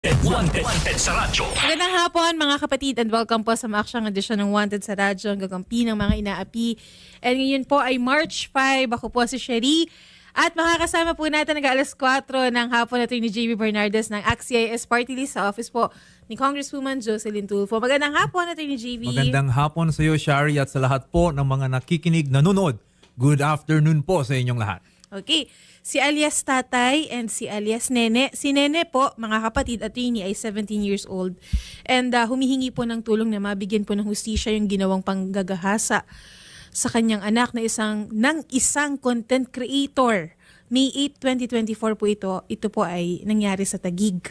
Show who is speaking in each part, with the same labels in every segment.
Speaker 1: Wanted sa radyo.
Speaker 2: Magandang hapon mga kapatid and welcome po sa maaksyang edisyon ng Wanted sa Radyo, ang gagampi ng mga inaapi. And ngayon po ay March 5, ako po si Sherry. At makakasama po natin nag-alas 4 ng hapon natin ni JB Bernardes ng ACT-CIS Party List sa office po ni Congresswoman Jocelyn Tulfo. Magandang hapon natin ni JB.
Speaker 3: Magandang hapon sa iyo, Shari, at sa lahat po ng mga nakikinig, nanonood. Good afternoon po sa inyong lahat.
Speaker 2: Okay. Si alias Tatay and si alias Nene. Si Nene po, mga kapatid, attorney ay 17 years old. And humihingi po ng tulong na mabigyan po ng hustisya yung ginawang panggagahasa sa kanyang anak na isang content creator. May 8, 2024 po ito. Ito po ay nangyari sa Taguig.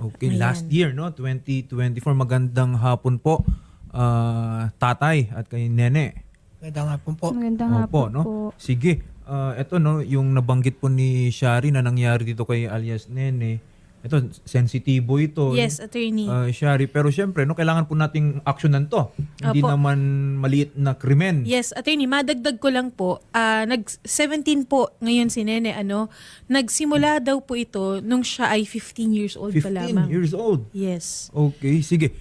Speaker 3: Okay,
Speaker 2: Ayan.
Speaker 3: last year, no, 2024. Magandang hapon po, Tatay at kay Nene.
Speaker 4: Magandang hapon po.
Speaker 5: Magandang
Speaker 3: Opo,
Speaker 5: hapon
Speaker 3: no?
Speaker 5: po.
Speaker 3: Sige, ito, no, yung nabanggit po ni Shari na nangyari dito kay alias Nene. Ito, sensitibo ito.
Speaker 2: Yes, attorney.
Speaker 3: Shari, pero syempre, no, kailangan po nating aksyonan to. Hindi
Speaker 2: Opo.
Speaker 3: naman maliit na krimen.
Speaker 2: Yes, attorney, madagdag ko lang po, nag-17 po ngayon si Nene, nagsimula daw po ito nung siya ay 15 years old pa
Speaker 3: 15
Speaker 2: lamang.
Speaker 3: years old.
Speaker 2: Yes.
Speaker 3: Okay, sige.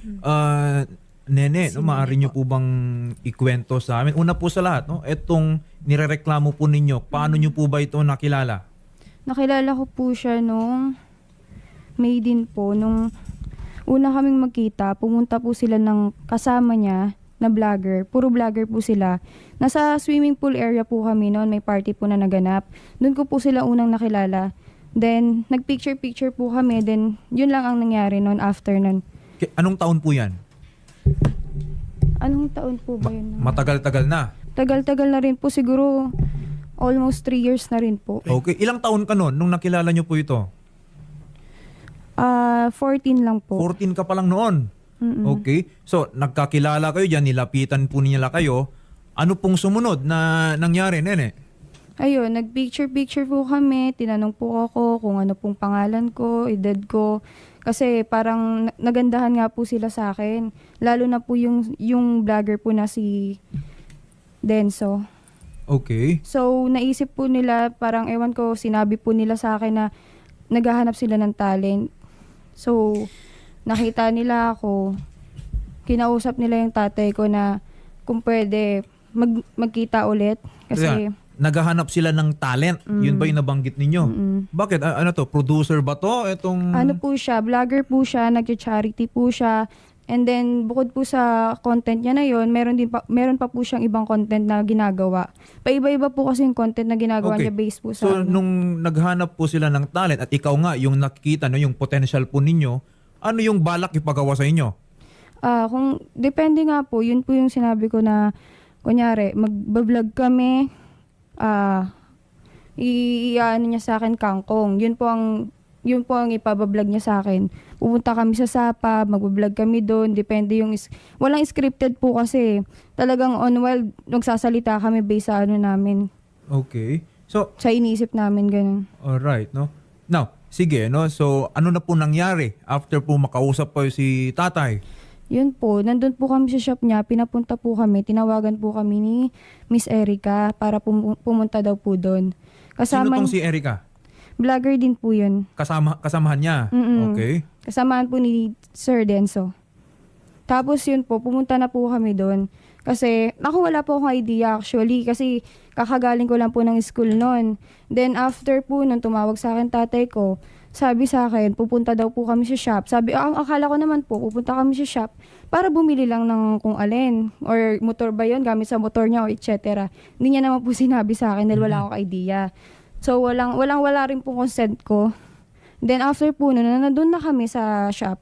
Speaker 3: Nene,
Speaker 2: Si
Speaker 3: no, maaari
Speaker 2: Nene
Speaker 3: nyo po bang ikwento sa amin? Una po sa lahat, no, etong nirereklamo po ninyo, paano nyo po ba ito nakilala?
Speaker 5: Nakilala ko po siya nung May din po. Nung una kaming magkita, pumunta po sila ng kasama niya na vlogger. Puro vlogger po sila. Nasa swimming pool area po kami noon. May party po na naganap. Doon ko po sila unang nakilala. Then, nagpicture-picture po kami. Then, yun lang ang nangyari noon after noon.
Speaker 3: Anong taon po yan?
Speaker 5: Anong taon po ba yun?
Speaker 3: Matagal-tagal na.
Speaker 5: Tagal-tagal na rin po. Siguro, almost 3 years na rin po.
Speaker 3: Okay, ilang taon ka noon nung nakilala nyo po ito?
Speaker 5: 14 lang po.
Speaker 3: 14 ka pa lang noon.
Speaker 5: Mm-mm.
Speaker 3: Okay, so nagkakilala kayo dyan, nilapitan po nila kayo. Ano pong sumunod na nangyari, Nene?
Speaker 5: Ayun, nag-picture-picture po kami. Tinanong po ako kung ano pong pangalan ko, edad ko. Kasi parang nagandahan nga po sila sa akin. Lalo na po yung vlogger po na si Denso.
Speaker 3: Okay.
Speaker 5: So, naisip po nila, parang ewan ko, sinabi po nila sa akin na naghahanap sila ng talent. So, nakita nila ako. Kinausap nila yung tatay ko na kung pwede magkita ulit. Kasi
Speaker 3: Naghahanap sila ng talent. Yun ba yung nabanggit ninyo? Bakit? Ano to? Producer ba to? Itong...
Speaker 5: ano po siya, vlogger po siya, nag-charity po siya. And then bukod po sa content niya na yon, meron pa po siyang ibang content na ginagawa. Paiba-iba po kasi yung content na ginagawa
Speaker 3: Okay.
Speaker 5: niya based po sa
Speaker 3: So, nung naghanap po sila ng talent at ikaw nga, yung nakikita, no, yung potential po ninyo, ano yung balak ipagawa sa inyo?
Speaker 5: kung depende nga po, yun po yung sinabi ko na kunyari, mag-vlog kami, i-ano niya sa akin kangkong. Yun po ang ipabablog niya sa akin. Pupunta kami sa Sapa, mag-vlog kami doon, depende walang scripted po kasi. Talagang on wild, nagsasalita kami based sa ano namin,
Speaker 3: Okay. So,
Speaker 5: sa iniisip namin, ganun.
Speaker 3: alright, no? Now, sige, no? So, ano na po nangyari after po makausap po si tatay?
Speaker 5: Yun po, nandun po kami sa shop niya, pinapunta po kami, tinawagan po kami ni Miss Erica para pumunta daw po doon.
Speaker 3: Sino tong si Erica?
Speaker 5: Vlogger din po yun.
Speaker 3: Kasamahan niya?
Speaker 5: Mm-mm.
Speaker 3: Okay.
Speaker 5: Kasamahan po ni Sir Denso. Tapos yun po, pumunta na po kami doon. Kasi ako wala po akong idea actually kasi kakagaling ko lang po ng school noon. Then after po nung tumawag sa akin tatay ko, sabi sa akin, pupunta daw po kami sa shop. Sabi, ang akala ko naman po, pupunta kami sa shop para bumili lang ng kung alin. Or motor ba yun, gamit sa motor niya o etc. Hindi niya naman po sinabi sa akin dahil wala akong idea. So wala rin po consent ko. Then after po nun, nandun na kami sa shop.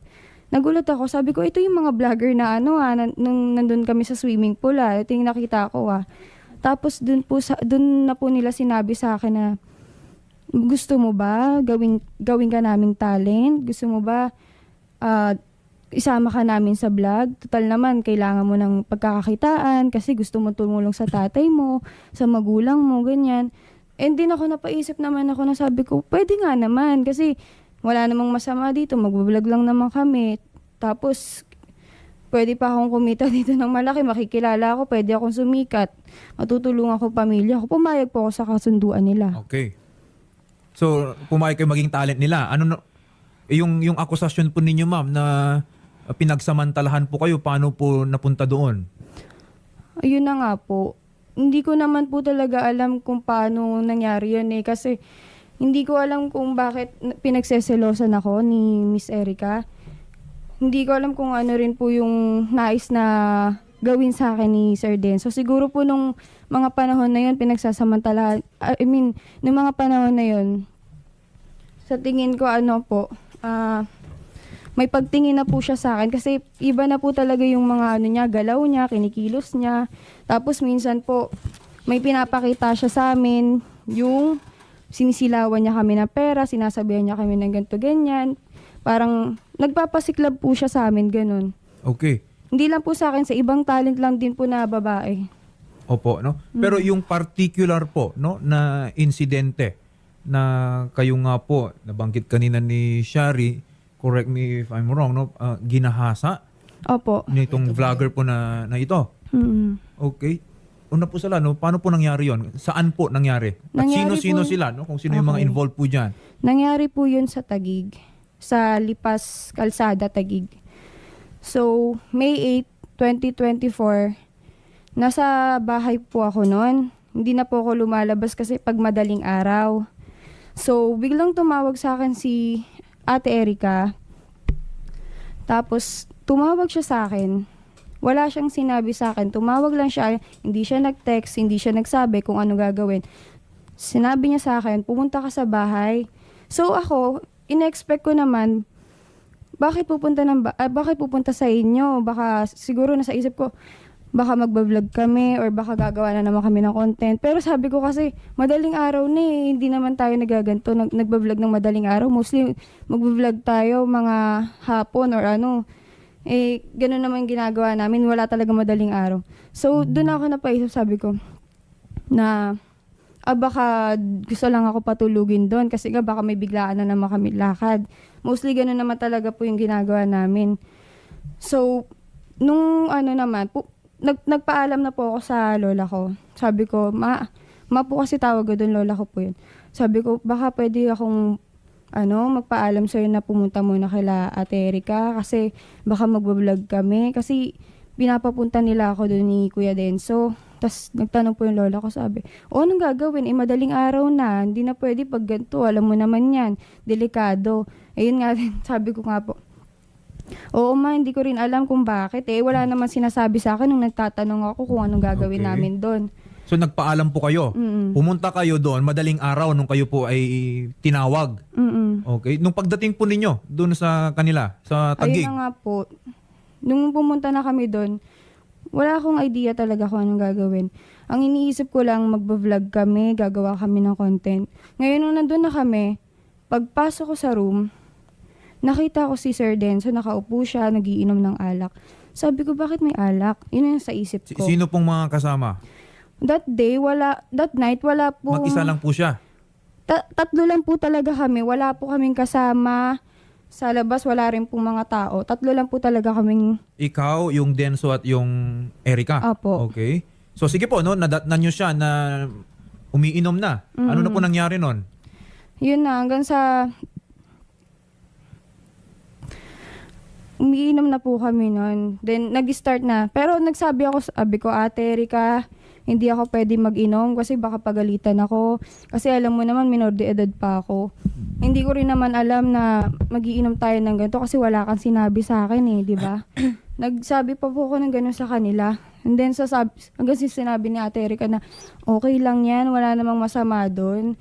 Speaker 5: Nagulat ako, sabi ko, ito yung mga vlogger na nung nandun kami sa swimming pool ito yung nakita ko Tapos dun na po nila sinabi sa akin na, gusto mo ba gawin ka naming talent? Gusto mo ba isama ka namin sa vlog? Total naman, kailangan mo ng pagkakakitaan kasi gusto mo tumulong sa tatay mo, sa magulang mo, ganyan. And din ako napaisip naman ako na sabi ko, pwede nga naman kasi wala namang masama dito, mag-vlog lang naman kami. Tapos, pwede pa akong kumita dito ng malaki, makikilala ako, pwede akong sumikat, matutulungan ko pamilya ko. Pumayag po ako sa kasunduan nila.
Speaker 3: Okay. So, pumayag kayo maging talent nila. Yung akusasyon po ninyo, ma'am, na pinagsamantalahan po kayo, paano po napunta doon?
Speaker 5: Ayun na nga po. Hindi ko naman po talaga alam kung paano nangyari yun eh. Kasi hindi ko alam kung bakit pinagseselosan ako ni Miss Erica. Hindi ko alam kung ano rin po yung nais na gawin sa akin ni Sir Denso. Siguro po nung mga panahon na yun, pinagsasamantalahan. Nung mga panahon na yun, sa tingin ko may pagtingin na po siya sa akin kasi iba na po talaga yung mga galaw niya, kinikilos niya. Tapos minsan po may pinapakita siya sa amin yung sinisilawan niya kami ng pera, sinasabihan niya kami ng ganito ganyan. Parang nagpapasiklab po siya sa amin, ganun.
Speaker 3: Okay.
Speaker 5: Hindi lang po sa akin, sa ibang talent lang din po na babae.
Speaker 3: Opo, no? Pero yung particular po, no, na insidente na kayo nga po, nabanggit kanina ni Shari, correct me if I'm wrong, no? Ginahasa
Speaker 5: Opo.
Speaker 3: nitong vlogger po na ito.
Speaker 5: Mm.
Speaker 3: Okay. Una po sila, no? Paano po nangyari yon? Saan po nangyari? At
Speaker 5: Nangyari
Speaker 3: sino-sino
Speaker 5: po-
Speaker 3: sila, no? Kung sino yung mga
Speaker 5: Okay.
Speaker 3: involved po dyan.
Speaker 5: Nangyari po yun sa Taguig. Sa Lipas Kalsada, Taguig. So, May 8, 2024, nasa bahay po ako noon. Hindi na po ako lumalabas kasi pag madaling araw. So, biglang tumawag sa akin si Ate Erica. Tapos, tumawag siya sa akin. Wala siyang sinabi sa akin. Tumawag lang siya. Hindi siya nag-text, hindi siya nagsabi kung ano gagawin. Sinabi niya sa akin, pumunta ka sa bahay. So, ako, in-expect ko naman, bakit pupunta sa inyo? Baka siguro nasa isip ko, baka magbablog kami or baka gagawa na naman kami ng content. Pero sabi ko kasi, madaling araw na eh. Hindi naman tayo nagaganto, nagbablog ng madaling araw. Mostly, magbablog tayo mga hapon or ano. Eh, ganun naman ginagawa namin. Wala talaga madaling araw. So, doon ako napaisip, sabi ko, na baka gusto lang ako patulugin doon kasi nga baka may biglaan na naman kami lakad. Mostly ganun naman talaga po yung ginagawa namin. So, nung nagpaalam na po ako sa lola ko. Sabi ko, ma po kasi tawag ko doon, lola ko po yun. Sabi ko, baka pwede akong magpaalam sa'yo na pumunta muna kila Ate Erica kasi baka magbablog kami. Kasi pinapapunta nila ako doon ni Kuya Denso. Tapos nagtanong po yung lola ko, sabi, anong gagawin? Madaling araw na, hindi na pwede pag ganito, alam mo naman yan, delikado. Ayun nga, sabi ko nga po, oo ma, hindi ko rin alam kung bakit. Wala naman sinasabi sa akin nung nagtatanong ako kung anong gagawin
Speaker 3: Okay.
Speaker 5: namin doon.
Speaker 3: So nagpaalam po kayo.
Speaker 5: Mm-mm.
Speaker 3: Pumunta kayo doon, madaling araw nung kayo po ay tinawag.
Speaker 5: Mm-mm.
Speaker 3: Okay. Nung pagdating po ninyo doon sa kanila, sa Taguig.
Speaker 5: Ayun na nga po, nung pumunta na kami doon, wala akong idea talaga kung anong gagawin. Ang iniisip ko lang, magbablog kami, gagawa kami ng content. Ngayon nung nandun na kami, pagpasok ko sa room, nakita ko si Sir Denso, nakaupo siya, nagiinom ng alak. Sabi ko, bakit may alak? Yun yung sa isip ko.
Speaker 3: Sino pong mga kasama?
Speaker 5: That night, wala po.
Speaker 3: Mag-isa lang po siya.
Speaker 5: Tatlo lang po talaga kami. Wala po kaming kasama. Sa labas, wala rin pong mga tao. Tatlo lang po talaga kaming.
Speaker 3: Ikaw, yung Denso at yung Erica.
Speaker 5: Apo.
Speaker 3: Okay. So sige po, no, nadatnan nyo siya na umiinom na. Ano na po nangyari nun?
Speaker 5: Yun na, hanggang sa umiinom na po kami nun. Then, nag-start na. Pero sabi ko, Ate Erica, hindi ako pwede mag-inom kasi baka pagalitan ako. Kasi alam mo naman, minor de edad pa ako. Hindi ko rin naman alam na magiinom tayo ng ganito kasi wala kang sinabi sa akin di ba? Nagsabi pa po ako ng gano'n sa kanila. And then, hanggang sinabi ni Ate Erica na, okay lang yan, wala namang masama doon.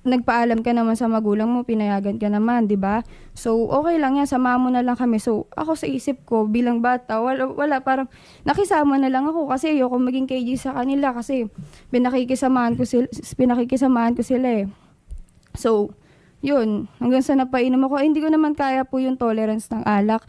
Speaker 5: Nagpaalam ka naman sa magulang mo, pinayagan ka naman, di ba? So, okay lang yan, sama mo na lang kami. So, ako sa isip ko, bilang bata, wala parang, nakisama na lang ako kasi ayoko maging KG sa kanila kasi pinakikisamahan ko sila So, yun, hanggang sa napainom ako, hindi ko naman kaya po yung tolerance ng alak.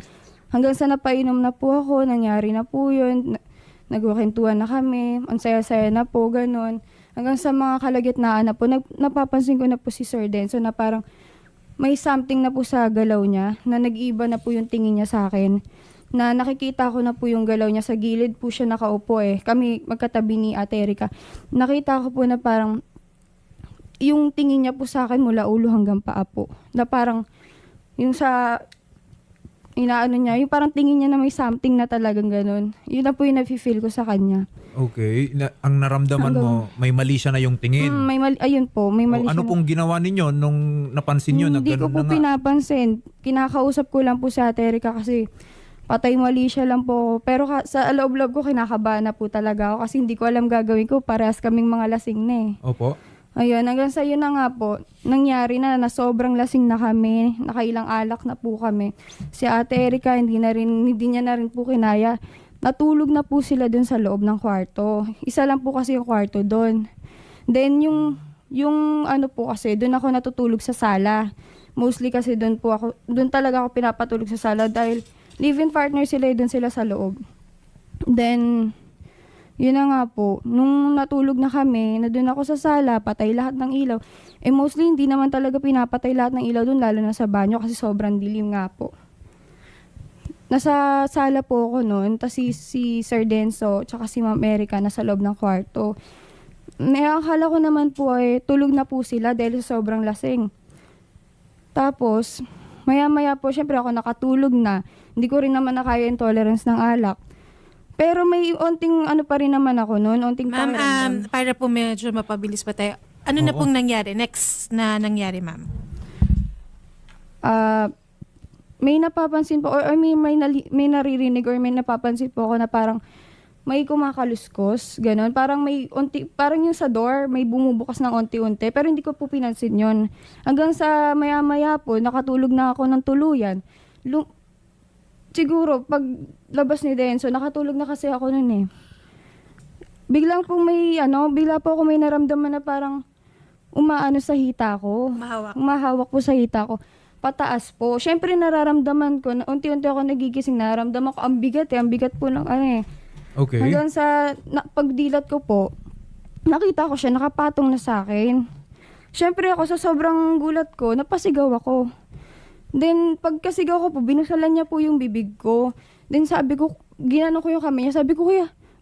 Speaker 5: Hanggang sa napainom na po ako, nangyari na po yun, nagwakentuhan na kami, ang saya-saya na po, ganun. Hanggang sa mga kalagitnaan na po, napapansin ko na po si Sir Denso na parang may something na po sa galaw niya, na nag-iba na po yung tingin niya sa akin. Na nakikita ko na po yung galaw niya, sa gilid po siya nakaupo Kami magkatabi ni Ate Erica. Nakita ko po na parang yung tingin niya po sa akin mula ulo hanggang paa po. Na parang Yung sa inaano niya, yung parang tingin niya na may something na talagang ganun. Yun na po yung nafe-feel ko sa kanya.
Speaker 3: Okay. Ang naramdaman mo, may mali siya na yung tingin.
Speaker 5: May mali, ayun po, may mali
Speaker 3: Ano
Speaker 5: siya.
Speaker 3: pong ginawa ninyo nung napansin nyo na
Speaker 5: Hindi ko
Speaker 3: gano'n
Speaker 5: po
Speaker 3: na nga?
Speaker 5: pinapansin. Kinakausap ko lang po si Ate Erica kasi patay mali siya lang po. Pero sa loob-loob ko kinakabahan na po talaga ako kasi hindi ko alam gagawin ko. Parehas kaming mga lasing na eh.
Speaker 3: Opo.
Speaker 5: Ayun, hanggang sa yun na nga po, nangyari na sobrang lasing na kami, nakailang alak na po kami. Si Ate Erica, hindi niya na rin po kinaya. Natulog na po sila dun sa loob ng kwarto. Isa lang po kasi yung kwarto dun. Then yung ano po kasi, dun ako natutulog sa sala. Mostly kasi dun talaga ako pinapatulog sa sala dahil live-in partner sila, dun sila sa loob. Then, yun na nga po, nung natulog na kami, na doon ako sa sala, patay lahat ng ilaw. Mostly hindi naman talaga pinapatay lahat ng ilaw doon, lalo na sa banyo kasi sobrang dilim nga po. Nasa sala po ako noon, tas si Sir Denso, tsaka si Ma'am Erica nasa loob ng kwarto. Akala ko naman po tulog na po sila dahil sa sobrang lasing. Tapos, maya-maya po, syempre ako nakatulog na. Hindi ko rin naman nakaya yung tolerance ng alak. Pero may onting ano pa rin naman ako noon, onting
Speaker 2: Ma'am,
Speaker 5: pakiramdam.
Speaker 2: para po medyo mapabilis pa tayo. Ano na
Speaker 3: Oo.
Speaker 2: pong nangyari? Next na nangyari, ma'am?
Speaker 5: May napapansin po, or may naririnig or may napapansin po ako na parang may kumakaluskos, gano'n. Parang parang yung sa door, may bumubukas ng onti-unti, pero hindi ko po pinansin yon. Hanggang sa maya-maya po, nakatulog na ako ng tuluyan. Siguro, pag labas ni Denso, nakatulog na kasi ako nun eh. Bigla po ako may naramdaman na parang umaano sa hita ko.
Speaker 2: Mahawak.
Speaker 5: Umahawak po sa hita ko. Pataas po. Siyempre nararamdaman ko, na unti-unti ako nagigising, nararamdaman ko, ang bigat po ng
Speaker 3: Okay.
Speaker 5: Hanggang sa pagdilat ko po, nakita ko siya, nakapatong na sa akin. Siyempre ako, sa sobrang gulat ko, napasigaw ako. Then, pagkasigaw ko po, binusalan niya po yung bibig ko. Then sabi ko, ginano ko yung kamay niya, sabi ko,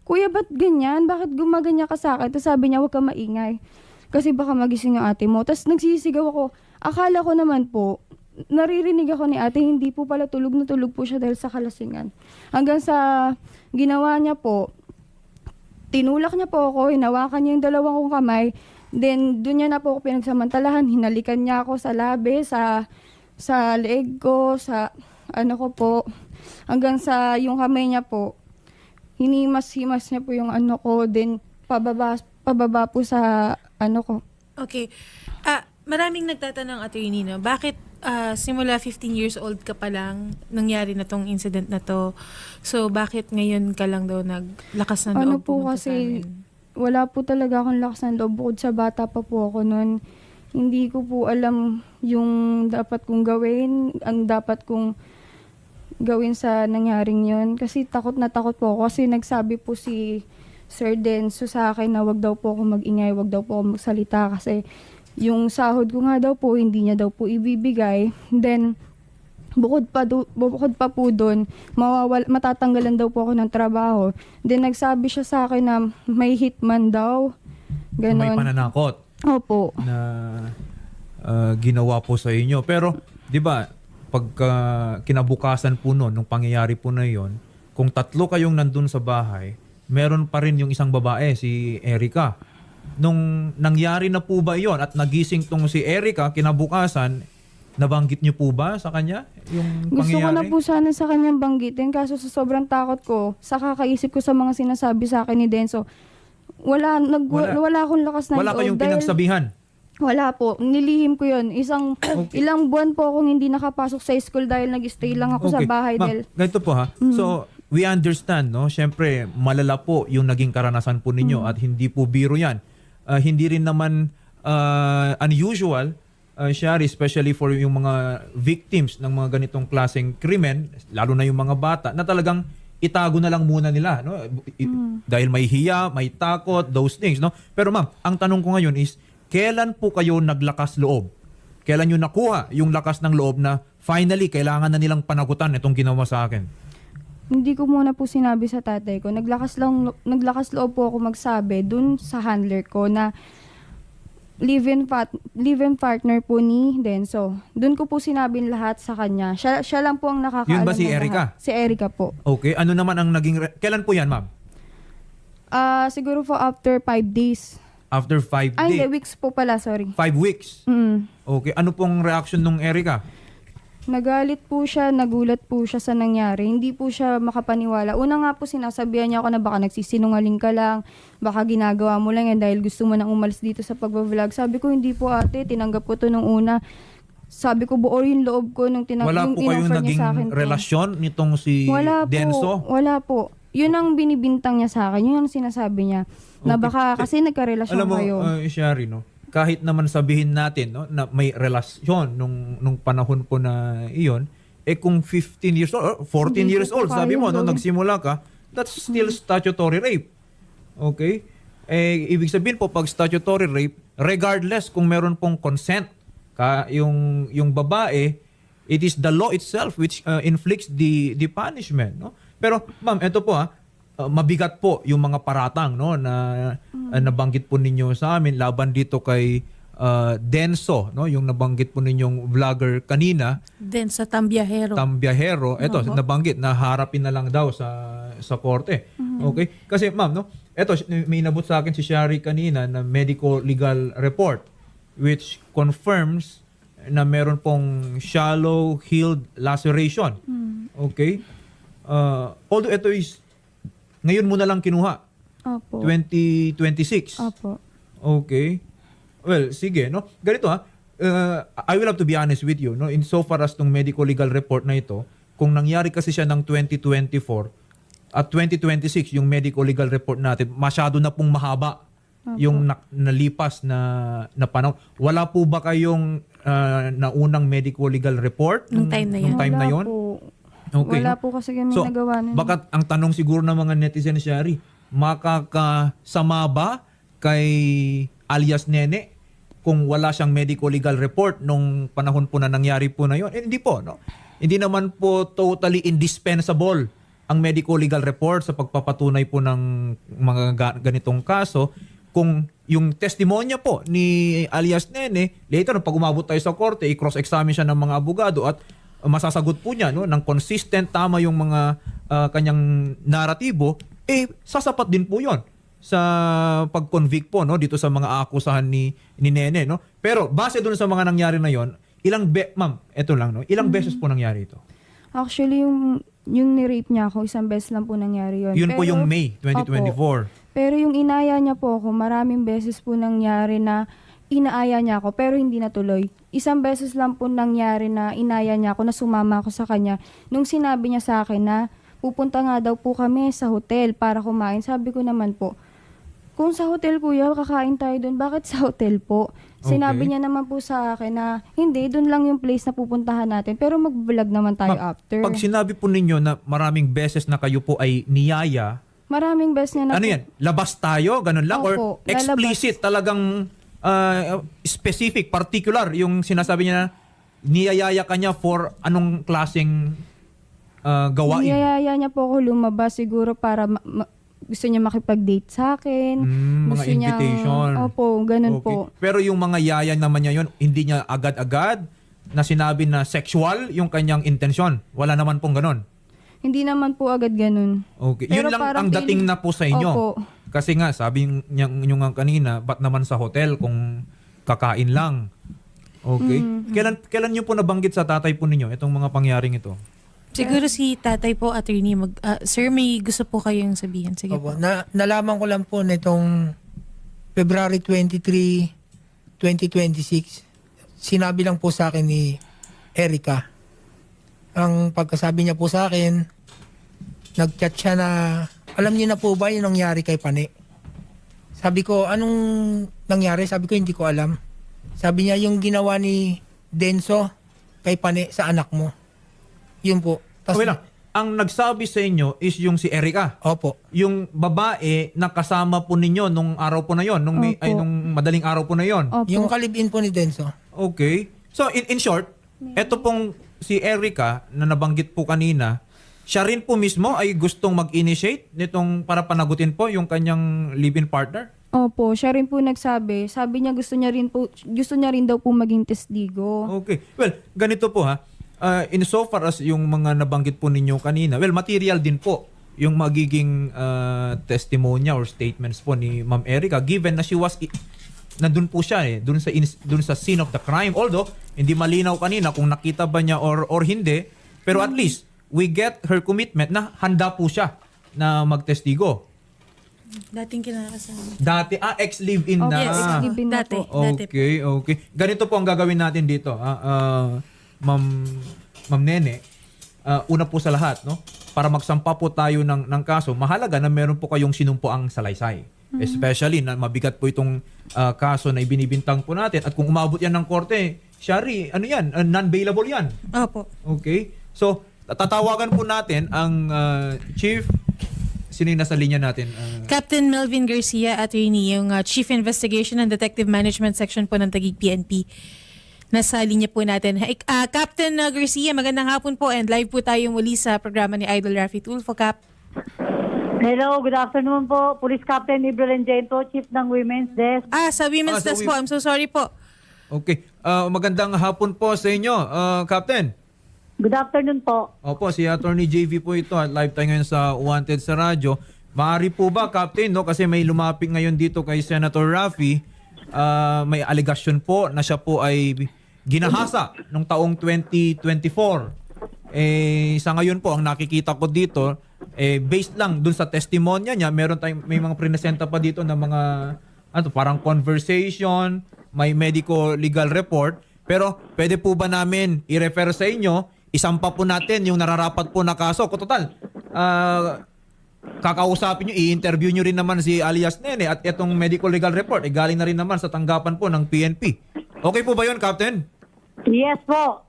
Speaker 5: Kuya, ba't ganyan? Bakit gumaganya ka sa akin? Tapos sabi niya, huwag ka maingay. Kasi baka magising yung ate mo. Tapos nagsisigaw ako. Akala ko naman po, naririnig ako ni ate, hindi po pala tulog na tulog po siya dahil sa kalasingan. Hanggang sa ginawa niya po, tinulak niya po ako, hinawakan niya yung dalawang kong kamay. Then, doon niya na po ako pinagsamantalahan. Hinalikan niya ako sa labi, sa leeg ko, sa ano ko po. Hanggang sa yung kamay niya po, hinimas-himas niya po yung ano ko. Then, pababa po sa ano ko.
Speaker 2: Okay. Maraming nagtatanong, attorney, no? Bakit simula 15 years old ka pa lang nangyari na tong incident na to? So, bakit ngayon ka lang daw naglakas ng loob
Speaker 5: Ano po
Speaker 2: pumunta sa
Speaker 5: kasi,
Speaker 2: amin?
Speaker 5: wala po talaga akong lakas ng loob. Bukod sa bata pa po ako noon. Hindi ko po alam yung dapat kong gawin, ang dapat kong gawin sa nangyaring yun. Kasi takot na takot po ako. Kasi nagsabi po si Sir Denso sa akin na wag daw po ako mag-ingay, wag daw po ako magsalita. Kasi yung sahod ko nga daw po, hindi niya daw po ibibigay. Then, bukod pa po doon, matatanggalan daw po ako ng trabaho. Then, nagsabi siya sa akin na may hitman daw.
Speaker 3: May
Speaker 5: Ganon.
Speaker 3: pananakot
Speaker 5: Opo.
Speaker 3: na ginawa po sa inyo. Pero, di ba, pagka kinabukasan po noon, nung pangyayari po na yon, kung tatlo kayong nandun sa bahay, meron pa rin yung isang babae, si Erica. Nung nangyari na po ba yon at nagising tong si Erica, kinabukasan, nabanggit niyo po ba sa kanya yung
Speaker 5: Gusto ko na
Speaker 3: pangyayari?
Speaker 5: po sana sa kanyang banggitin, kaso sa sobrang takot ko, sa kakaisip ko sa mga sinasabi sa akin ni Denso, wala akong lakas ng
Speaker 3: Wala
Speaker 5: loob
Speaker 3: kayong
Speaker 5: dahil-
Speaker 3: pinagsabihan?
Speaker 5: Wala po. Nilihim ko yun. Ilang buwan po akong hindi nakapasok sa school dahil nag-stay lang ako sa bahay.
Speaker 3: Ma'am,
Speaker 5: Dahil,
Speaker 3: ganito po ha. So, we understand, no? Siyempre, malala po yung naging karanasan po ninyo at hindi po biro yan. Hindi rin naman unusual, Shari, especially for yung mga victims ng mga ganitong klaseng krimen, lalo na yung mga bata, na talagang itago na lang muna nila, no? Dahil may hiya, may takot, those things, no? Pero ma'am, ang tanong ko ngayon is, kailan po kayo naglakas loob? Kailan nyo nakuha yung lakas ng loob na finally kailangan na nilang panagutan itong ginawa sa akin?
Speaker 5: hindi ko muna po sinabi sa tatay ko. Naglakas loob po ako magsabi dun sa handler ko na live-in partner po ni Denso. Doon ko po sinabi lahat sa kanya. Siya lang po ang nakakaalam.
Speaker 3: Yun ba si
Speaker 5: ng
Speaker 3: Erica?
Speaker 5: lahat. Si Erica po.
Speaker 3: Okay. Ano naman ang naging... Kailan po yan, ma'am?
Speaker 5: Siguro po after 5 days.
Speaker 3: After 5
Speaker 5: Ay, hindi,
Speaker 3: days?
Speaker 5: weeks po pala, sorry.
Speaker 3: 5 weeks? Okay. Ano pong reaction nung Erica?
Speaker 5: Nagalit po siya, nagulat po siya sa nangyari. Hindi po siya makapaniwala. Una nga po sinasabihan niya ako na baka nagsisinungaling ka lang, baka ginagawa mo lang yan dahil gusto mo nang umalis dito sa pagbablog. Sabi ko, hindi po ate, tinanggap ko to nung una. Sabi ko, buo yung loob ko nung
Speaker 3: Wala
Speaker 5: yung
Speaker 3: po kayong
Speaker 5: inoffer niya
Speaker 3: naging
Speaker 5: sa akin to.
Speaker 3: relasyon nitong si Denso?
Speaker 5: Wala po. Yun ang binibintang niya sa akin. Yun ang sinasabi niya. Na
Speaker 3: Okay.
Speaker 5: baka kasi nagkarelasyon
Speaker 3: Alam mo,
Speaker 5: kayo.
Speaker 3: Shari, no? Kahit naman sabihin natin no, na may relasyon nung panahon po na iyon, kung 15 years old, or 14
Speaker 5: Hindi
Speaker 3: years
Speaker 5: ko
Speaker 3: old,
Speaker 5: pa
Speaker 3: sabi mo,
Speaker 5: kaya
Speaker 3: no,
Speaker 5: gawin.
Speaker 3: nagsimula ka, that's still statutory rape. Okay? Ibig sabihin po, pag statutory rape, regardless kung meron pong consent, yung babae, it is the law itself which inflicts the punishment. No? Pero, ma'am, ito po mabigat po yung mga paratang no na nabanggit po ninyo sa amin laban dito kay Denso no yung nabanggit po ninyong vlogger kanina
Speaker 2: Then sa Tambiahero.
Speaker 3: Ito nabanggit na harapin na lang daw sa korte. Okay? Kasi ma'am no ito may inabot sa akin si Shari kanina na medical legal report which confirms na meron pong shallow healed laceration. Okay? Although ito is ngayon mo na lang kinuha.
Speaker 5: Opo.
Speaker 3: 2026.
Speaker 5: Opo.
Speaker 3: Okay. Well, sige, no? Ganito I will have to be honest with you, no? In so far as tong medical legal report na ito, kung nangyari kasi siya ng 2024 at 2026 yung medical legal report natin, masyado na pong mahaba yung nalipas na panahon. Wala po ba kayong naunang medical legal report
Speaker 2: Nung time na yan?
Speaker 3: nung time na
Speaker 5: Wala
Speaker 3: yon?
Speaker 5: po.
Speaker 3: Okay.
Speaker 5: Wala po kasi kami
Speaker 3: So,
Speaker 5: nagawa nun.
Speaker 3: baka ang tanong siguro ng mga netizen, Shari, makakasama ba kay alias Nene kung wala siyang medical legal report nung panahon po na nangyari po na yun? Hindi po, no? Hindi naman po totally indispensable ang medical legal report sa pagpapatunay po ng mga ganitong kaso kung yung testimonya po ni alias Nene, later pag umabot tayo sa korte, i-cross-examine siya ng mga abogado at masasagot po niya no ng consistent tama yung mga kanyang naratibo sasapat din po yon sa pag-convict po no dito sa mga akusahan ni Nene no pero base doon sa mga nangyari na yon ma'am eto lang no ilang beses po nangyari ito
Speaker 5: Actually, yung ni-rape niya ako, isang beses lang po nangyari yun.
Speaker 3: yun po yung May 2024
Speaker 5: Opo. Pero yung inaya niya po ako, maraming beses po nangyari na inaaya niya ako pero hindi natuloy. Isang beses lang po nangyari na inaya niya ako na sumama ako sa kanya. Nung sinabi niya sa akin na pupunta nga daw po kami sa hotel para kumain, sabi ko naman po, kung sa hotel kuya, kakain tayo doon. Bakit sa hotel po? Sinabi
Speaker 3: Okay.
Speaker 5: niya naman po sa akin na hindi, doon lang yung place na pupuntahan natin. Pero mag-vlog naman tayo
Speaker 3: Ma'am,
Speaker 5: after.
Speaker 3: pag sinabi po ninyo na maraming beses na kayo po ay niyaya
Speaker 5: Maraming beses niya na
Speaker 3: ano
Speaker 5: po.
Speaker 3: yan labas tayo ganun lang or
Speaker 5: Opo,
Speaker 3: explicit talagang specific, particular yung sinasabi niya na niyayaya ka niya for anong klaseng gawain?
Speaker 5: Niyayaya niya po ako lumabas siguro para gusto niya makipag-date sa akin.
Speaker 3: Mga
Speaker 5: Gusto niyang-
Speaker 3: invitation.
Speaker 5: Opo, ganun
Speaker 3: Okay.
Speaker 5: po.
Speaker 3: Pero yung mga yaya naman niya yun, hindi niya agad-agad na sinabi na sexual yung kanyang intensyon. Wala naman pong ganun.
Speaker 5: Hindi naman po agad ganun.
Speaker 3: Okay.
Speaker 5: Pero
Speaker 3: Yun lang
Speaker 5: parang
Speaker 3: ang dating
Speaker 5: feeling-
Speaker 3: na po sa inyo.
Speaker 5: Opo.
Speaker 3: Kasi nga, sabi nyo nga kanina, ba't naman sa hotel kung kakain lang? Okay. Kailan nyo po nabanggit sa tatay po ninyo itong mga pangyaring ito?
Speaker 2: Siguro si tatay po, attorney, sir, may gusto po kayong sabihin. Sige
Speaker 4: Opo.
Speaker 2: po.
Speaker 4: Nalaman ko lang po nitong February 23, 2026. Sinabi lang po sa akin ni Erica. Ang pagkasabi niya po sa akin, nag-chat siya na, alam niyo na po ba yung nangyari kay Pane? Sabi ko, anong nangyari? Sabi ko, hindi ko alam. Sabi niya, yung ginawa ni Denso kay Pane sa anak mo. Yun po.
Speaker 3: Okay lang. Ang nagsabi sa inyo is yung si Erica.
Speaker 4: Opo.
Speaker 3: Yung babae na kasama po ninyo nung araw po na yon, nung
Speaker 5: Opo.
Speaker 3: nung madaling araw po na yon.
Speaker 5: Opo.
Speaker 4: Yung kalibin po ni Denso.
Speaker 3: Okay. So in short, eto pong si Erica na nabanggit po kanina, siya rin po mismo ay gustong mag-initiate nitong para panagutin po yung kanyang live-in partner.
Speaker 5: Opo, siya rin po nagsabi. Sabi niya gusto niya rin daw po maging testigo.
Speaker 3: Okay. Well, ganito po ha. In so far as yung mga nabanggit po ninyo kanina, well, material din po yung magiging testimonya or statements po ni Ma'am Erica given na nandun po siya dun sa scene of the crime. Although, hindi malinaw kanina kung nakita ba niya or hindi. Pero at least, we get her commitment na handa po siya na magtestigo.
Speaker 2: Dating kinakasama.
Speaker 3: Dati, ex-live-in
Speaker 5: Opo,
Speaker 3: na.
Speaker 2: Yes.
Speaker 5: ex-live-in na
Speaker 2: Dati.
Speaker 5: po.
Speaker 3: Okay. Ganito po ang gagawin natin dito. Ma'am Nene, una po sa lahat, no? Para magsampa po tayo ng kaso, mahalaga na meron po kayong sinumpuang salaysay. Especially na mabigat po itong kaso na ibinibintang po natin. At kung umabot yan ng korte, Shari, ano yan? Non-bailable yan.
Speaker 2: Opo.
Speaker 3: Okay? So, tatawagan po natin ang Chief. Sino yung nasa linya natin?
Speaker 2: Captain Melvin Garcia, attorney, yung Chief Investigation and Detective Management Section po ng Taguig PNP. Nasa linya po natin. Captain Garcia, magandang hapon po and live po tayo muli sa programa ni Idol Raffy Tulfo, Cap.
Speaker 6: Hello, good afternoon po. Police Captain Ibro Lengento, Chief ng Women's Desk.
Speaker 2: Sa Women's
Speaker 3: sa
Speaker 2: Desk po. I'm so sorry po.
Speaker 3: Okay. Magandang hapon po sa inyo, Captain.
Speaker 6: Good afternoon po.
Speaker 3: Opo, si Attorney JV po ito at live tayo ngayon sa Wanted sa radyo. Maaari po ba, Captain, no? Kasi may lumapit ngayon dito kay Senator Raffy, may allegation po na siya po ay ginahasa noong taong 2024. Sa ngayon po, ang nakikita ko dito, based lang dun sa testimonya niya, may mga prinesenta pa dito na mga parang conversation, may medical legal report. Pero pwede po ba namin i-refer sa inyo, isampa po natin yung nararapat po na kaso? Kung total, kakausapin nyo, i-interview nyo rin naman si alias Nene at itong medical legal report, galing na rin naman sa tanggapan po ng PNP. Okay po ba yun, Captain?
Speaker 6: Yes po.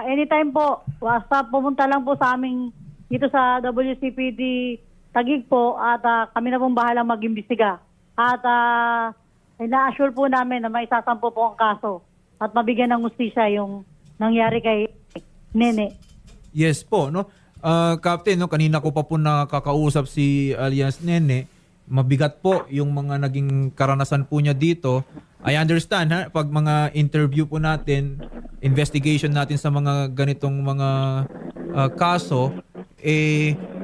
Speaker 6: Anytime po. Basta pumunta lang po sa aming dito sa WCPD Taguig po at kami na pong bahala mag-imbestiga. At ina-assure po namin na maisasampo po ang kaso at mabigyan ng hustisya yung nangyari kay Nene.
Speaker 3: Yes po, no? Captain, no, kanina ko pa po nakakausap si alias Nene. Mabigat po yung mga naging karanasan po niya dito. I understand, ha? Pag mga interview po natin, investigation natin sa mga ganitong mga kaso,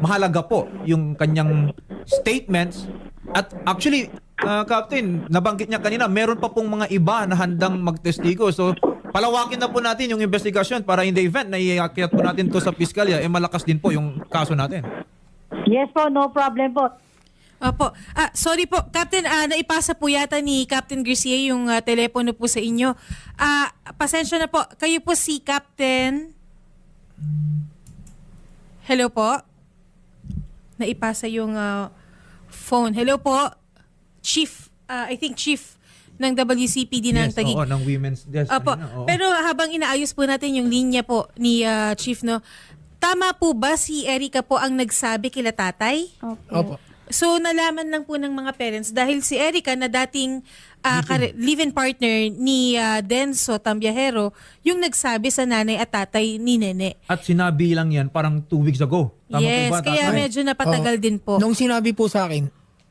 Speaker 3: mahalaga po yung kanyang statements. At actually, Captain, nabanggit niya kanina, meron pa pong mga iba na handang magtestigo. So, palawakin na po natin yung investigasyon para in the event na iakyat po natin to sa piskalya, malakas din po yung kaso natin.
Speaker 6: Yes po, no problem po.
Speaker 2: Opo. Sorry po, Captain, naipasa po yata ni Captain Garcia yung telepono po sa inyo. Pasensya na po. Kayo po si Captain. Hello po. Naipasa yung phone. Hello po. Chief, I think Chief ng WCPD ng Taguig.
Speaker 3: Oo, ng Women's Desk.
Speaker 2: Opo.
Speaker 3: Oo.
Speaker 2: Pero habang inaayos po natin yung linya po ni Chief, no? Tama po ba si Erica po ang nagsabi kila tatay?
Speaker 4: Opo.
Speaker 2: So, nalaman lang po ng mga parents dahil si Erica na dating live-in partner ni Denso Tambiahero yung nagsabi sa nanay at tatay ni Nene.
Speaker 3: At sinabi lang yan parang 2 weeks ago. Tama
Speaker 2: Yes,
Speaker 3: po ba,
Speaker 2: kaya
Speaker 3: tatay?
Speaker 2: medyo napatagal din po.
Speaker 4: Nung sinabi po sa akin,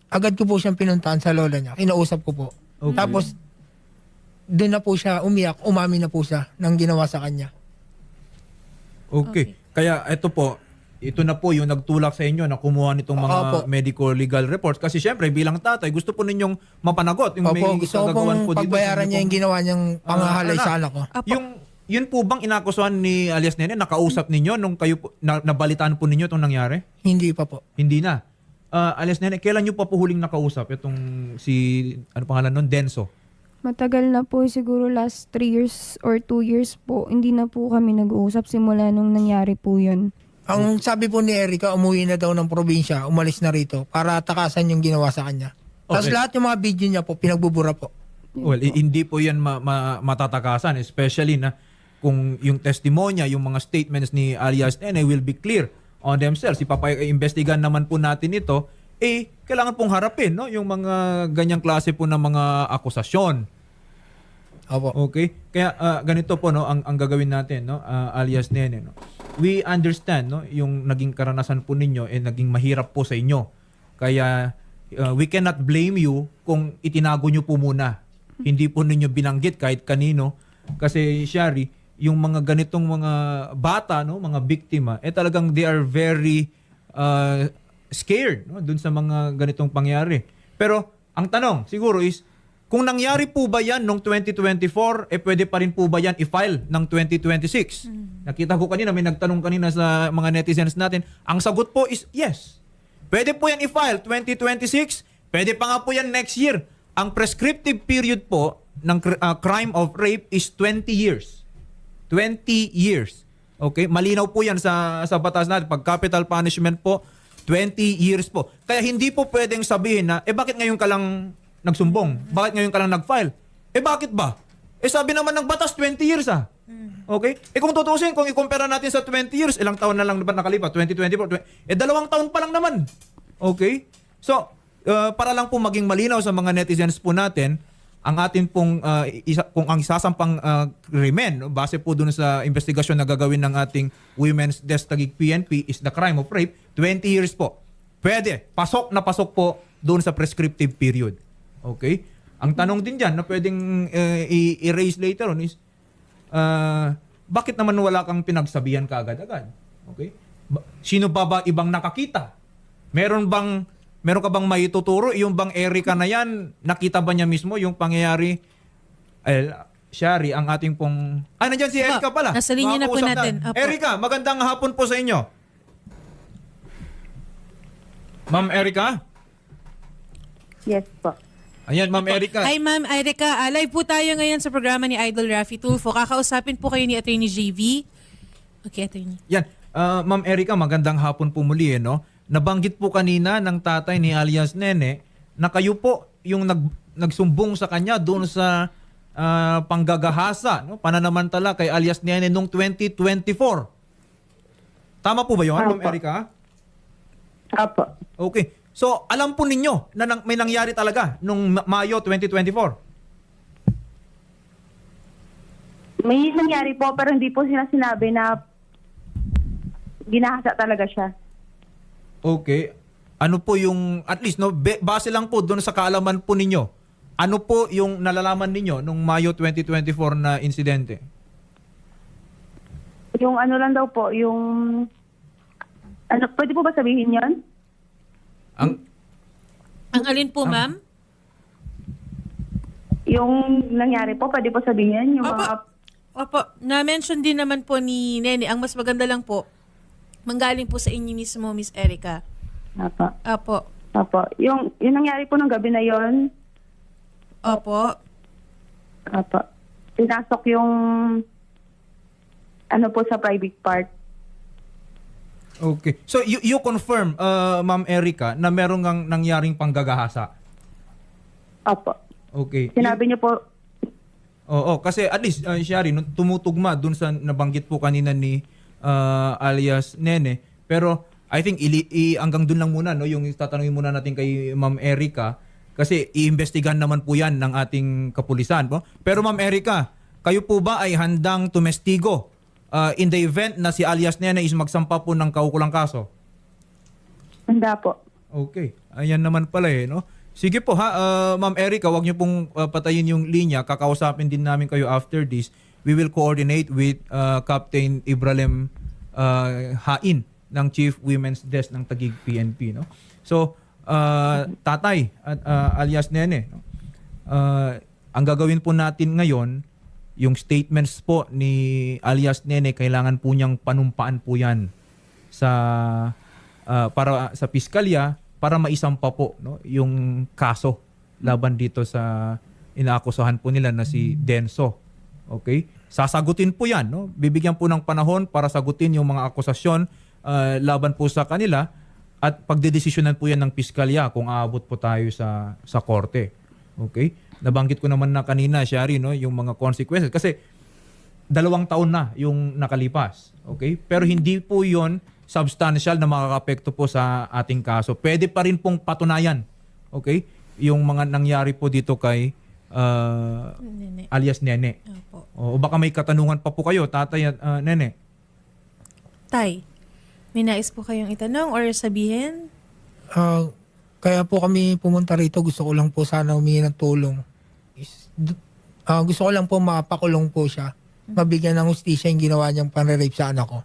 Speaker 4: agad ko po siyang pinuntahan sa lola niya. Kinausap ko po.
Speaker 3: Okay.
Speaker 4: Tapos, doon na po siya umiyak. Umamin na po siya ng ginawa sa kanya.
Speaker 3: Okay. Kaya ito na po yung nagtulak sa inyo na kumuha nitong mga
Speaker 4: Opo.
Speaker 3: medical legal reports. Kasi syempre, bilang tatay, gusto po ninyong mapanagot. Yung may
Speaker 4: Opo, gusto ko
Speaker 3: kagagawan
Speaker 4: pong
Speaker 3: po dito.
Speaker 4: pagbayaran niya yung ginawa niyang pangahalay sa anak ko.
Speaker 2: Apo.
Speaker 3: Yun po bang inakusuhan ni alias Nene, nakausap ninyo nung kayo nabalitaan po ninyo itong nangyari?
Speaker 4: Hindi pa po.
Speaker 3: Hindi na. Alias Nene, kailan nyo pa po huling nakausap itong ano pangalan nun? Denso?
Speaker 5: Matagal na po, siguro last 3 years or 2 years po. Hindi na po kami nag-uusap simula nung nangyari po yun.
Speaker 4: Ang sabi po ni Erica, umuwi na daw ng probinsya, umalis na rito para takasan yung ginawa sa kanya. Tapos
Speaker 3: Okay.
Speaker 4: lahat yung mga video niya po, pinagbubura po.
Speaker 3: Well, hindi po yan matatakasan, especially na kung yung testimonya, yung mga statements ni alias Nene will be clear on themselves. Ipapaimbestigan naman po natin ito, kailangan pong harapin, no, yung mga ganyang klase po ng mga akusasyon.
Speaker 4: Opo.
Speaker 3: Okay? Kaya ganito po, no, ang gagawin natin, no, alias Nene, no. We understand, no, yung naging karanasan po ninyo naging mahirap po sa inyo. Kaya we cannot blame you kung itinago nyo po muna. Hindi po ninyo binanggit kahit kanino. Kasi, Shari, yung mga ganitong mga bata, no, mga biktima, talagang they are very scared, no, dun sa mga ganitong pangyari. Pero, ang tanong siguro is, kung nangyari po ba yan noong 2024, pwede pa rin po ba yan i-file ng 2026? Nakita ko kanina, may nagtanong kanina sa mga netizens natin. Ang sagot po is yes. Pwede po yan i-file 2026, pwede pa nga po yan next year. Ang prescriptive period po ng crime of rape is 20 years. 20 years. Okay? Malinaw po yan sa batas natin. Pag capital punishment po, 20 years po. Kaya hindi po pwedeng sabihin na, bakit ngayon ka lang nagsumbong? Bakit ngayon ka lang nag-file? Bakit ba? Sabi naman ng batas, 20 years ah. Okay? Kung tutusin, kung i-compare natin sa 20 years, ilang taon na lang ba nakalipas? 2024? 2 taon pa lang naman. Okay? So, para lang po maging malinaw sa mga netizens po natin, ang atin pong, kung ang isasampang krimen, no, base po dun sa investigasyon na gagawin ng ating Women's Desk Taguig PNP is the crime of rape, 20 years po. Pwede. Pasok na pasok po dun sa prescriptive period. Okay? Ang tanong din dyan na pwedeng i-erase later on is, bakit naman wala kang pinagsabihan kaagad-agad? Okay? Sino ba ibang nakakita? Meron ka bang maituturo? Yung bang Erica na yan, nakita ba niya mismo yung pangyayari? Shari, ang ating pong... nandiyan si Erica pala.
Speaker 2: Nasa linya na po
Speaker 3: Makakausap
Speaker 2: natin. Opo.
Speaker 3: Erica, magandang hapon po sa inyo. Ma'am Erica?
Speaker 7: Yes po.
Speaker 3: Ayan, Ma'am Erica.
Speaker 2: Hi Ma'am Erica, live po tayo ngayon sa programa ni Idol Raffy Tulfo. Kakausapin po kayo ni Attorney JV. Okay, Attorney.
Speaker 3: Yan. Ma'am Erica, magandang hapon po muli. No? Nabanggit po kanina ng tatay ni alias Nene na kayo po yung nagsumbong sa kanya doon sa panggagahasa, no? Pananamantala kay alias Nene noong 2024. Tama po ba yun, Ma'am
Speaker 7: Opo.
Speaker 3: Erica?
Speaker 7: Apo.
Speaker 3: Okay. So, alam po ninyo na may nangyari talaga nung Mayo 2024?
Speaker 7: May nangyari po pero hindi po sila sinabi na ginahasa talaga siya.
Speaker 3: Okay. Ano po yung, at least, no, base lang po doon sa kaalaman po ninyo, ano po yung nalalaman ninyo nung Mayo 2024 na insidente?
Speaker 7: Yung ano lang daw po, yung... Ano, pwede po ba sabihin yon?
Speaker 3: Ang
Speaker 2: Alin po, ma'am?
Speaker 7: Yung nangyari po, pwede po sabihin? Yung mga...
Speaker 2: Opo, na-mention din naman po ni Nene. Ang mas maganda lang po, manggaling po sa inyo mismo, Miss Erica.
Speaker 7: Apo.
Speaker 2: Opo.
Speaker 7: Apo. Yung nangyari po ng gabi na yon,
Speaker 2: Opo.
Speaker 7: apo. Pinasok yung ano po sa private part.
Speaker 3: Okay. So, you confirm, Ma'am Erica, na meron ngang nangyaring panggagahasa?
Speaker 7: Apo.
Speaker 3: Okay.
Speaker 7: Sinabi niyo po,
Speaker 3: Oo, kasi at least, Shari, tumutugma dun sa nabanggit po kanina ni alias Nene. Pero, I think, hanggang dun lang muna, no, yung tatanungin muna natin kay Ma'am Erica, kasi iimbestigahan naman po yan ng ating kapulisan. Po. Pero Ma'am Erica, kayo po ba ay handang tumestigo in the event na si alias Nene is magsampa po ng kaukulang kaso?
Speaker 7: handa po.
Speaker 3: Okay. Ayan naman pala no? Sige po Ma'am Erica, wag niyo pong patayin yung linya. Kakausapin din namin kayo after this. We will coordinate with Captain Ibrahim Hain ng Chief Women's Desk ng Taguig PNP. No? So, tatay at alias Nene, no? Ang gagawin po natin ngayon, yung statements po ni alias Nene, kailangan po niyang panumpaan po yan para sa piskalya para maisampa po, no, yung kaso laban dito sa inaakusahan po nila na si Denso. Okay? Sasagutin po yan. No? Bibigyan po ng panahon para sagutin yung mga akusasyon laban po sa kanila at pagdedesisyonan po yan ng piskalya kung aabot po tayo sa korte. Okay? Nabanggit ko naman na kanina, Shari, no, yung mga consequences. Kasi 2 taon na yung nakalipas. Okay? Pero hindi po yon substantial na makakapekto po sa ating kaso. Pwede pa rin pong patunayan. Okay? Yung mga nangyari po dito kay
Speaker 2: Nene.
Speaker 3: alias Nene.
Speaker 2: Opo.
Speaker 3: O baka may katanungan pa po kayo, tatay at Nene.
Speaker 2: Tay, may nais po kayong itanong or sabihin?
Speaker 4: Kaya po kami pumunta rito, gusto ko lang po sana humingi ng tulong. Gusto ko lang po mapakulong po siya. Mabigyan ng hustisya yung ginawa niyang panre-rape sa anak ko.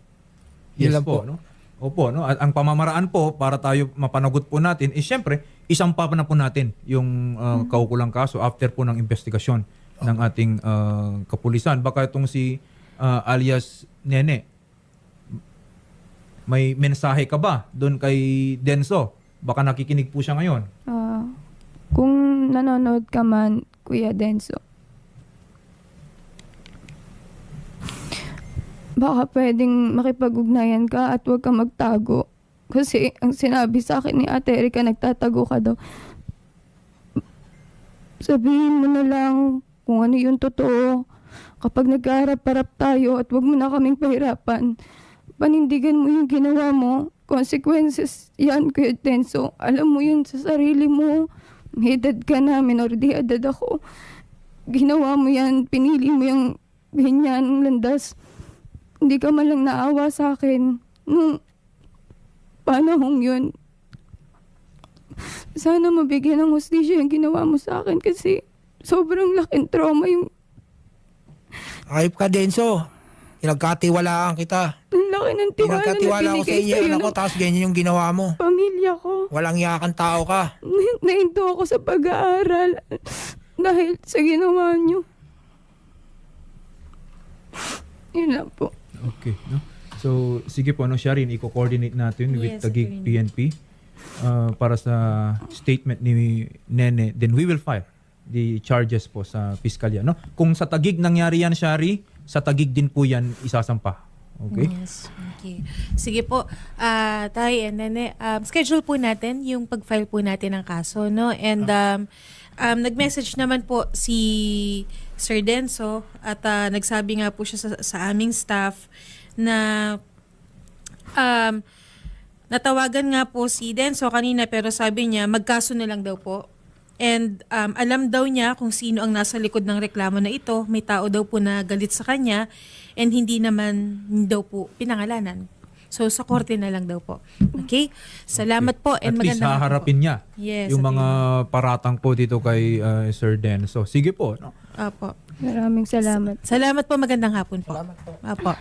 Speaker 4: Yun
Speaker 3: Yes
Speaker 4: lang
Speaker 3: po, no? Opo, no? At ang pamamaraan po para tayo mapanagot po natin is syempre, isampa na po natin yung kaukulang kaso after po ng investigasyon ng ating kapulisan. Baka itong si alias Nene, may mensahe ka ba doon kay Denso? Baka nakikinig po siya ngayon.
Speaker 5: Kung nanonood ka man, Kuya Denso, baka pwedeng makipag-ugnayan ka at huwag ka magtago. Kasi ang sinabi sa akin ni Ate Erika, nagtatago ka daw. Sabihin mo na lang kung ano yung totoo. Kapag nagkaharap-harap tayo at huwag mo na kaming pahirapan, panindigan mo yung ginawa mo. Consequences yan, Kuya Denso. Alam mo yun sa sarili mo. May edad ka na, minor de edad ako. Ginawa mo yan, pinili mo yung ganyan landas. Hindi ka man lang naawa sa akin nung panahong yun. Sana mabigyan ng hustisya yung ginawa mo sa akin kasi sobrang laking trauma yung
Speaker 4: Ayop ka, Denso. Pinagkatiwalaan kita.
Speaker 5: ang laki ng tiwala na
Speaker 4: Pinagkatiwala ko sa
Speaker 5: binigay
Speaker 4: inyo,
Speaker 5: sa'yo
Speaker 4: anak ko,
Speaker 5: ng
Speaker 4: tapos ganyan yung ginawa mo.
Speaker 5: pamilya ko.
Speaker 4: Walang yakan tao ka.
Speaker 5: Nahinto ako sa pag-aaral dahil sa ginawa niyo. Yun lang po.
Speaker 3: Okay, no? So, sige po, no, Sharin, i-coordinate natin with
Speaker 2: Yes,
Speaker 3: Taguig
Speaker 2: Attorney.
Speaker 3: PNP para sa statement ni Nene. Then we will file the charges po sa piskalya, no? Kung sa Taguig nangyari yan, Shari, sa Taguig din po yan isasampa. Okay?
Speaker 2: Yes. Okay. Sige po, Tay and Nene, schedule po natin yung pag-file po natin ng kaso, no? And nag-message naman po si Sir Denso at nagsabi nga po siya sa aming staff na natawagan nga po si Denso kanina pero sabi niya magkaso na lang daw po. And alam daw niya kung sino ang nasa likod ng reklamo na ito. May tao daw po na galit sa kanya and hindi naman daw po pinangalanan. So sa korte na lang daw po. Okay? Salamat po and
Speaker 3: At least
Speaker 2: magandang hapon po.
Speaker 3: haharapin niya
Speaker 2: Yes,
Speaker 3: yung
Speaker 2: at
Speaker 3: mga paratang po dito kay Sir Denso. Sige po, no?
Speaker 2: Apo.
Speaker 5: Maraming salamat.
Speaker 2: Salamat po, magandang hapon po.
Speaker 4: Salamat po.
Speaker 2: Apo.